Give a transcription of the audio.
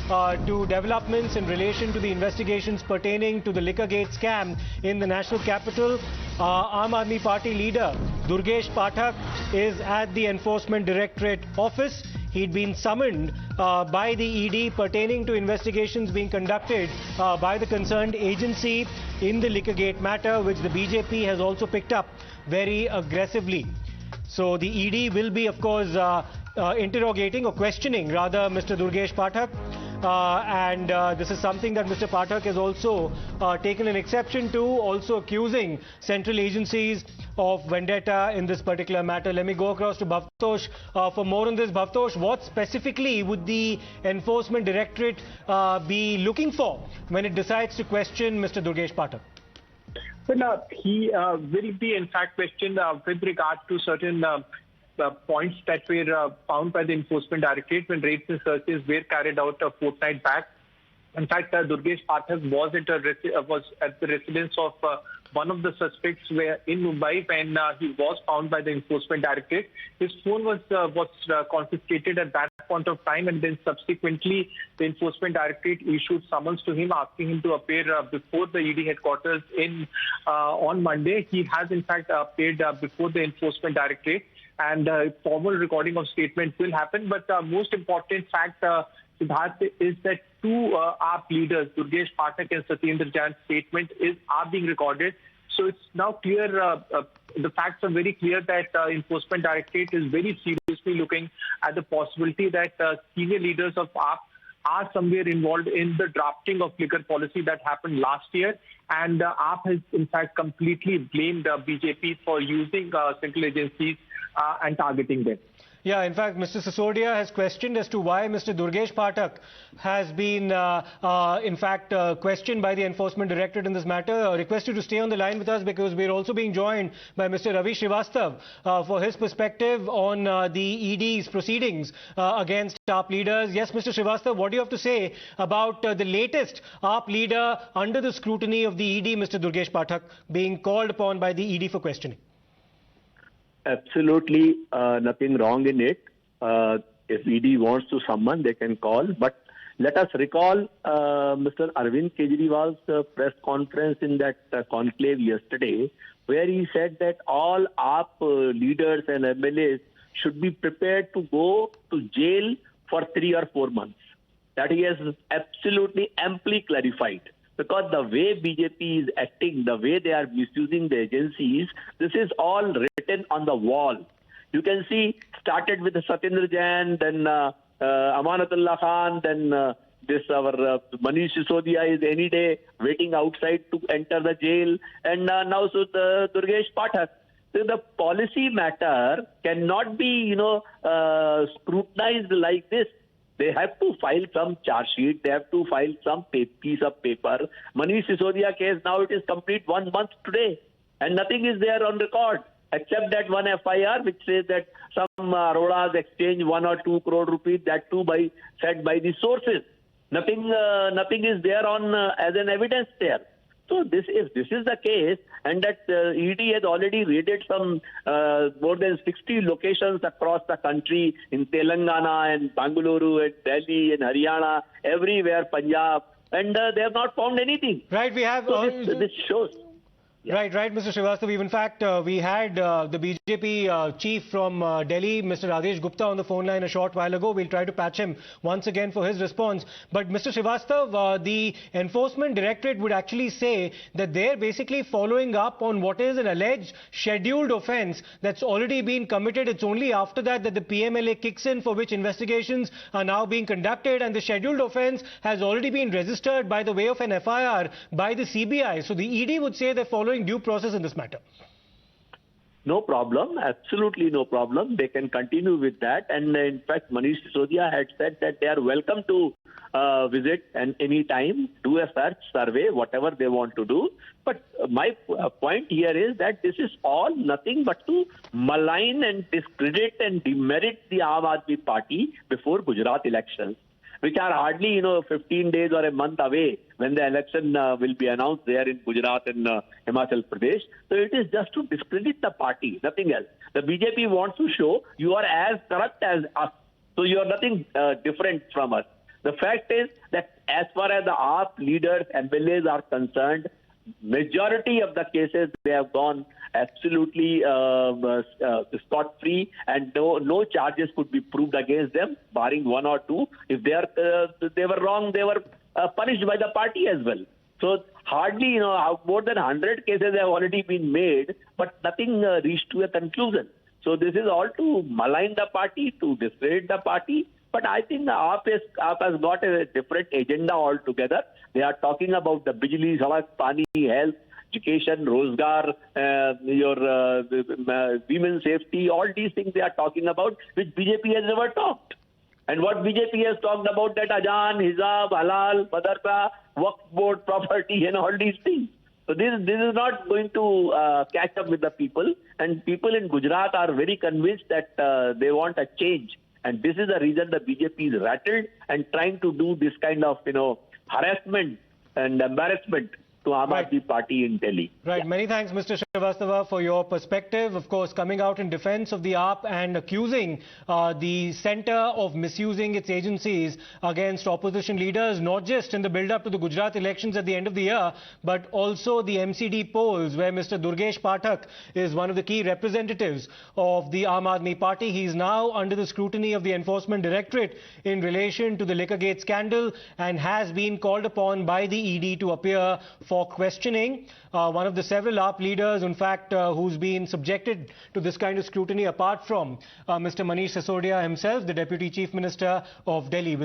to developments in relation to the investigations pertaining to the Liquorgate scam in the national capital. Aam Aadmi Party leader Durgesh Pathak is at the Enforcement Directorate office. He'd been summoned by the ED pertaining to investigations being conducted by the concerned agency in the Liquorgate matter, which the BJP has also picked up very aggressively. So the ED will be, of course, interrogating or questioning rather Mr. Durgesh Pathak. This is something that Mr. Pathak has also taken an exception to, also accusing central agencies of vendetta in this particular matter. Let me go across to Bhavtosh for more on this. Bhavtosh, what specifically would the Enforcement Directorate be looking for when it decides to question Mr. Durgesh Pathak? Well, he will be in fact questioned with regard to certain points that were found by the Enforcement Directorate when raids and searches were carried out a fortnight back. In fact, Durgesh Pathak was at the residence of one of the suspects in Mumbai when he was found by the Enforcement Directorate. His phone was confiscated at that point of time, and then subsequently the Enforcement Directorate issued summons to him asking him to appear before the ED headquarters on Monday. He has in fact appeared before the Enforcement Directorate, and formal recording of statement will happen. But most important fact, Siddharth, is that two AAP leaders, Durgesh Pathak and Satyendra Jain's statement are being recorded. So it's now clear, the facts are very clear that Enforcement Directorate is very seriously looking at the possibility that senior leaders of AAP are somewhere involved in the drafting of liquor policy that happened last year. And AAP has in fact completely blamed BJP for using central agencies and targeting them. Yeah, in fact, Mr. Sisodia has questioned as to why Mr. Durgesh Pathak has been, questioned by the Enforcement Directorate in this matter. I request you to stay on the line with us because we're also being joined by Mr. Ravi Srivastava for his perspective on the ED's proceedings against AAP leaders. Yes, Mr. Srivastava, what do you have to say about the latest AAP leader under the scrutiny of the ED, Mr. Durgesh Pathak, being called upon by the ED for questioning? Absolutely nothing wrong in it. If ED wants to summon, they can call. But let us recall Mr. Arvind Kejriwal's press conference in that conclave yesterday, where he said that all AAP leaders and MLAs should be prepared to go to jail for 3 or 4 months. That he has absolutely amply clarified. Because the way BJP is acting, the way they are misusing the agencies, this is all written on the wall. You can see, started with Satyendra Jain, then Amanatullah Khan, then our Manish Sisodia is any day waiting outside to enter the jail, and now the Durgesh Pathak. So the policy matter cannot be, scrutinized like this. They have to file some charge sheet. They have to file some piece of paper. Manish Sisodia case, now it is complete 1 month today. And nothing is there on record except that one FIR which says that some Aroras exchanged 1 or 2 crore rupees, that too said by the sources. Nothing is there on as an evidence there. So if this is the case, and that ED has already raided some more than 60 locations across the country in Telangana and Bangalore and Delhi and Haryana, everywhere, Punjab, and they have not found anything. Right, we have... So this shows. Yeah. Right, Mr. Srivastava. In fact, we had the BJP chief from Delhi, Mr. Rajesh Gupta, on the phone line a short while ago. We'll try to patch him once again for his response. But Mr. Srivastava, the Enforcement Directorate would actually say that they're basically following up on what is an alleged scheduled offence that's already been committed. It's only after that that the PMLA kicks in, for which investigations are now being conducted, and the scheduled offence has already been registered by the way of an FIR by the CBI. So the ED would say they're following due process in this matter. No problem, absolutely no problem. They can continue with that. And in fact, Manish Sisodia had said that they are welcome to visit and any time, do a search, survey, whatever they want to do. But my point here is that this is all nothing but to malign and discredit and demerit the Aam Aadmi Party before Gujarat elections, which are hardly, 15 days or a month away when the election will be announced there in Gujarat and Himachal Pradesh. So it is just to discredit the party, nothing else. The BJP wants to show you are as corrupt as us. So you are nothing different from us. The fact is that as far as the AAP leaders, MLAs are concerned, majority of the cases they have gone absolutely scot-free, and no charges could be proved against them, barring one or two. If they were wrong, they were punished by the party as well. So hardly, more than 100 cases have already been made, but nothing reached to a conclusion. So this is all to malign the party, to discredit the party. But I think the AAP has got a different agenda altogether. They are talking about the Bijli, Sadak, Pani, health, education, Rozgar, women's safety, all these things they are talking about, which BJP has never talked. And what BJP has talked about, that Ajan, Hijab, Halal, Madarsa, Waqf board property and all these things. So this is not going to catch up with the people. And people in Gujarat are very convinced that they want a change. And this is the reason the BJP is rattled and trying to do this kind of, harassment and embarrassment to Aam Aadmi Party in Delhi. Right. Yeah. Many thanks, Mr. Srivastava, for your perspective. Of course, coming out in defense of the AAP and accusing the centre of misusing its agencies against opposition leaders, not just in the build-up to the Gujarat elections at the end of the year, but also the MCD polls, where Mr. Durgesh Pathak is one of the key representatives of the Aam Aadmi Party. He is now under the scrutiny of the Enforcement Directorate in relation to the Liquorgate scandal and has been called upon by the ED to appear for questioning. One of the several AAP leaders, in fact, who's been subjected to this kind of scrutiny, apart from Mr. Manish Sisodia himself, the Deputy Chief Minister of Delhi.